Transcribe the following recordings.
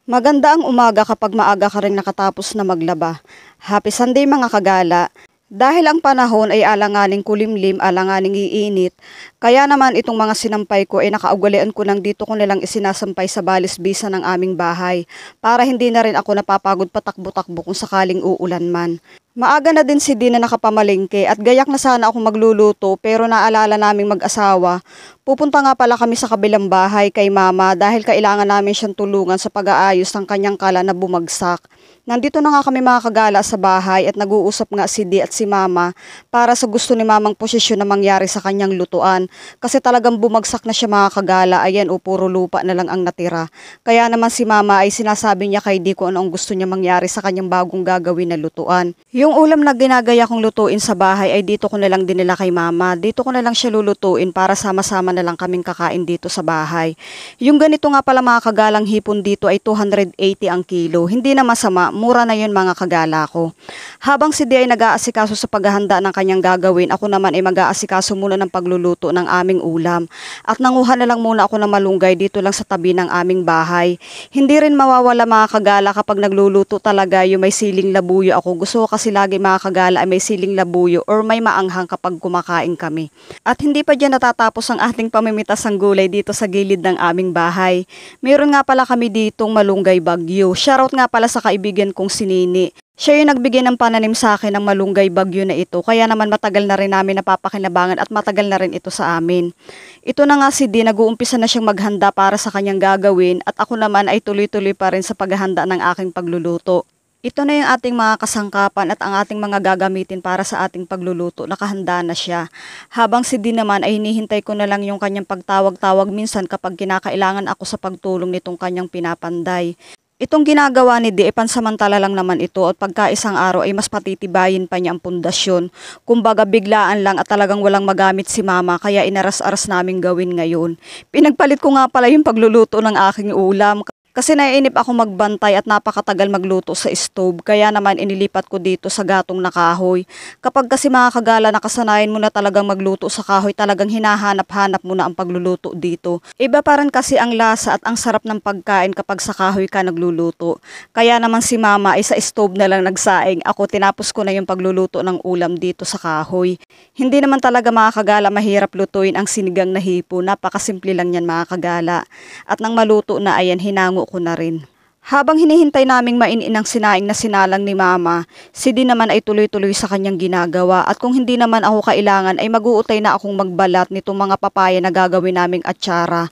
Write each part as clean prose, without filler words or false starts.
Maganda ang umaga kapag maaga ka ring nakatapos na maglaba. Happy Sunday mga kagala! Dahil ang panahon ay alanganing kulimlim, alanganing iinit, kaya naman itong mga sinampay ko ay nakaugalian ko nang dito ko nilang isinasampay sa balisbisa ng aming bahay para hindi na rin ako napapagod patakbo-takbo kung sakaling uulan man. Maaga na din si Dina nakapamalingke at gayak na sana ako magluluto pero naalala naming mag-asawa. Pupunta nga pala kami sa kabilang bahay kay mama dahil kailangan namin siyang tulungan sa pag-aayos ng kanyang kala na bumagsak. Nandito na nga kami mga kagala sa bahay at nag-uusap nga si Di at si mama para sa gusto ni mamang posisyon na mangyari sa kanyang lutuan. Kasi talagang bumagsak na siya mga kagala, ayan o puro lupa na lang ang natira. Kaya naman si mama ay sinasabi niya kay Di kung ano ang gusto niya mangyari sa kanyang bagong gagawin na lutuan. Yung ulam na ginagaya kong lutuin sa bahay ay dito ko na lang dinila kay mama. Dito ko na lang siya lulutuin para sama-sama na lang kaming kakain dito sa bahay. Yung ganito nga pala mga kagalang hipon dito ay 280 ang kilo. Hindi na masama, mura na yun mga kagala ko. Habang si Di ay nag-aasikaso sa paghahanda ng kanyang gagawin, ako naman ay mag-aasikaso muna ng pagluluto ng aming ulam. At nanguha na lang muna ako ng malunggay dito lang sa tabi ng aming bahay. Hindi rin mawawala mga kagala kapag nagluluto talaga yung may siling labuyo ako. Gusto ko kasi lagi mga kagala ay may siling labuyo or may maanghang kapag kumakain kami. At hindi pa dyan natatapos ang ating pamimitas ng gulay dito sa gilid ng aming bahay. Meron nga pala kami ditong malunggay bagyo. Shoutout nga pala sa kaibigan kong si Nini. Siya yung nagbigay ng pananim sa akin ng malunggay bagyo na ito. Kaya naman matagal na rin namin napapakinabangan at matagal na rin ito sa amin. Ito na nga si Di, nag-uumpisa na siyang maghanda para sa kanyang gagawin at ako naman ay tuloy-tuloy pa rin sa paghahanda ng aking pagluluto. Ito na yung ating mga kasangkapan at ang ating mga gagamitin para sa ating pagluluto. Nakahanda na siya. Habang si Di naman ay hinihintay ko na lang yung kanyang pagtawag-tawag minsan kapag kinakailangan ako sa pagtulong nitong kanyang pinapanday. Itong ginagawa ni Di ay pansamantala lang naman ito at pagka isang araw ay mas patitibayin pa niya ang pundasyon. Kumbaga biglaan lang at talagang walang magamit si mama kaya inaras-aras namin gawin ngayon. Pinagpalit ko nga pala yung pagluluto ng aking ulam. Kasi naiinip ako magbantay at napakatagal magluto sa stove, kaya naman inilipat ko dito sa gatong na kahoy. Kapag kasi mga kagala nakasanayan mo na talagang magluto sa kahoy, talagang hinahanap-hanap mo na ang pagluluto dito. Iba parang kasi ang lasa at ang sarap ng pagkain kapag sa kahoy ka nagluluto. Kaya naman si mama ay sa stove na lang nagsaing, ako tinapos ko na yung pagluluto ng ulam dito sa kahoy. Hindi naman talaga mga kagala mahirap lutuin ang sinigang na hipo, napakasimple lang yan mga kagala. At nang maluto na ayan, hinango ko na rin. Habang hinihintay naming mainin ang sinaing na sinalang ni mama, si Di naman ay tuloy-tuloy sa kanyang ginagawa at kung hindi naman ako kailangan ay mag-uutay na akong magbalat nitong mga papaya na gagawin naming atsara.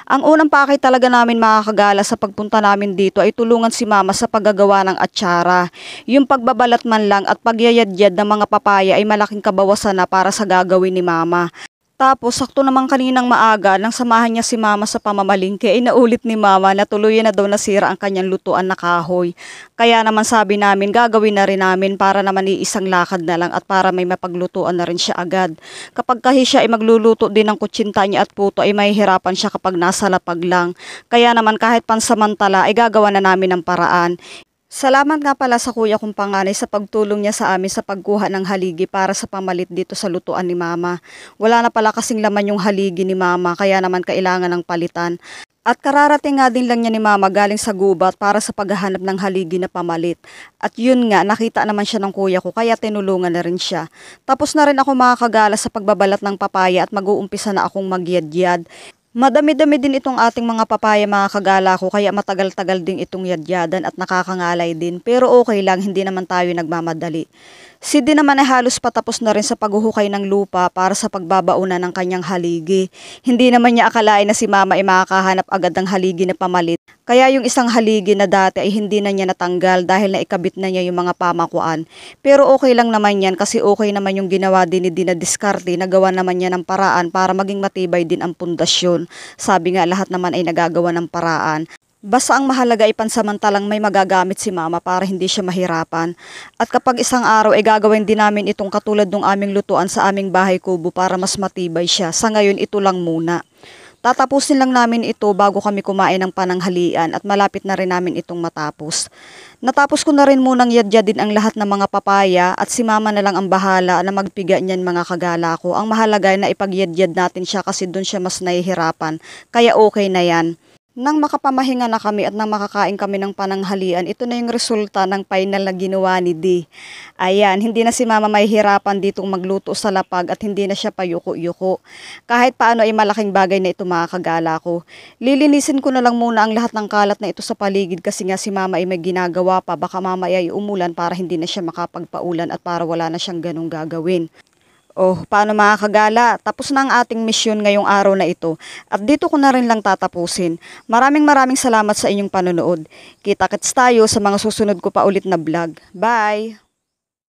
Ang unang pakay talaga namin mga kagala sa pagpunta namin dito ay tulungan si mama sa paggagawa ng atsara. Yung pagbabalat man lang at pagyayadyad ng mga papaya ay malaking kabawasan na para sa gagawin ni mama. Tapos, sakto naman kaninang maaga, nang samahan niya si mama sa pamamalingke, ay naulit ni mama na tuluyan na daw nasira ang kanyang lutuan na kahoy. Kaya naman sabi namin, gagawin na rin namin para naman iisang lakad na lang at para may mapaglutuan na rin siya agad. Kapag kasi siya ay magluluto din ng kutsinta niya at puto, ay mahihirapan siya kapag nasa lapag lang. Kaya naman kahit pansamantala, ay gagawa na namin ng paraan. Salamat nga pala sa kuya kong panganay sa pagtulong niya sa amin sa pagkuha ng haligi para sa pamalit dito sa lutuan ni mama. Wala na pala kasing laman yung haligi ni mama kaya naman kailangan ng palitan. At kararating nga din lang niya ni mama galing sa gubat para sa paghahanap ng haligi na pamalit. At yun nga, nakita naman siya ng kuya ko kaya tinulungan na rin siya. Tapos na rin ako mga kagala sa pagbabalat ng papaya at mag-uumpisa na akong magyadyad. Madami-dami din itong ating mga papaya mga kagala ko kaya matagal-tagal din itong yadyadan at nakakangalay din. Pero okay lang, hindi naman tayo nagmamadali. Si Di naman ay halos patapos na rin sa paghuhukay ng lupa para sa pagbabauna ng kanyang haligi. Hindi naman niya akalain na si mama ay makakahanap agad ng haligi na pamalit. Kaya yung isang haligi na dati ay hindi na niya natanggal dahil naikabit na niya yung mga pamakuan. Pero okay lang naman yan kasi okay naman yung ginawa din ni Di na diskarte, nagawa naman niya ng paraan para maging matibay din ang pundasyon. Sabi nga lahat naman ay nagagawa ng paraan. Basta ang mahalaga ay pansamantalang may magagamit si mama para hindi siya mahirapan. At kapag isang araw ay gagawin din namin itong katulad ng aming lutuan sa aming bahay kubo para mas matibay siya. Sa ngayon ito lang muna. Tatapusin lang namin ito bago kami kumain ng pananghalian at malapit na rin namin itong matapos. Natapos ko na rin munang yadyadin ang lahat ng mga papaya at si mama na lang ang bahala na magpiga niyan mga kagala ko. Ang mahalaga ay na ipagyadyad natin siya kasi doon siya mas nahihirapan. Kaya okay na yan. Nang makapamahinga na kami at nang makakain kami ng pananghalian, ito na yung resulta ng final na ginawa ni D. Ayan, hindi na si Mama mahihirapan ditong magluto sa lapag at hindi na siya payuko-yuko. Kahit paano ay malaking bagay na ito mga kagala ko. Lilinisin ko na lang muna ang lahat ng kalat na ito sa paligid kasi nga si Mama ay may ginagawa pa. Baka mamaya ay umulan para hindi na siya makapagpaulan at para wala na siyang ganong gagawin. Oh, paano mga kagala? Tapos na ang ating misyon ngayong araw na ito at dito ko na rin lang tatapusin. Maraming salamat sa inyong panonood. Kita-kits tayo sa mga susunod ko pa ulit na vlog. Bye!